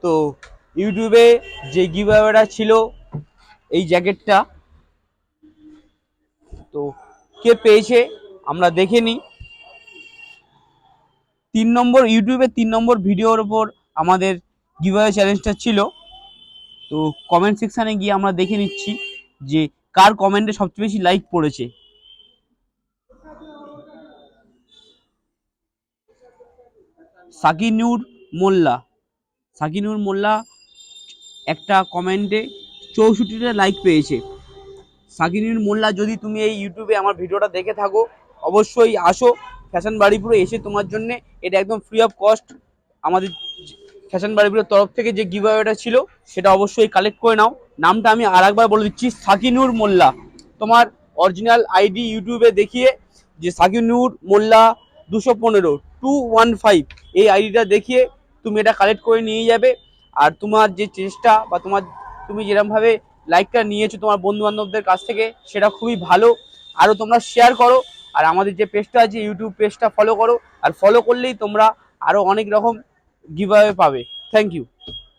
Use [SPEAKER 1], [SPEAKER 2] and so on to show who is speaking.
[SPEAKER 1] তো ইউটিউবে যে গিভঅ্যাওয়েটা ছিল এই জ্যাকেটটা, তো কে পেয়েছে আমরা দেখে নিই। 3 নম্বর ইউটিউবে 3 নম্বর ভিডিওর ওপর আমাদের গিভঅ্যাওয়ে চ্যালেঞ্জটা ছিল। তো কমেন্ট সেকশানে গিয়ে আমরা দেখে নিচ্ছি যে কার কমেন্টে সবচেয়ে বেশি লাইক পড়েছে। সাকিনুর মোল্লা, সাকিনুর মোল্লা একটা কমেন্টে 64টা লাইক পেয়েছে। সাকিনুর মোল্লা, যদি তুমি এই ইউটিউবে আমার ভিডিওটা দেখে থাকো অবশ্যই আসো ফ্যাশন বাড়িপুরে, এসে তোমার জন্য এটা একদম ফ্রি অফ কস্ট আমাদের ফ্যাশন বাড়িপুরের তরফ থেকে যে গিভঅ্যাওয়েটা ছিল সেটা অবশ্যই কালেক্ট করে নাও। নামটা আমি আর একবার বলে দিচ্ছি, সাকিনুর মোল্লা। তোমার অরিজিনাল আইডি ইউটিউবে দেখিয়ে যে সাকিনুর মোল্লা 215 এই আইডিটা দেখিয়ে তুমি এটা কালেক্ট করে নিয়ে যাবে। আর তোমার যে চেষ্টা বা তুমি যেরকমভাবে লাইকটা নিয়েছো তোমার বন্ধু বান্ধবদের কাছ থেকে, সেটা খুবই ভালো। আরও তোমরা শেয়ার করো, আর আমাদের যে পেজটা আছে ইউটিউব পেজটা ফলো করো, আর ফলো করলেই তোমরা আরও অনেক রকম গিভঅ্যাওয়ে পাবে। Thank you.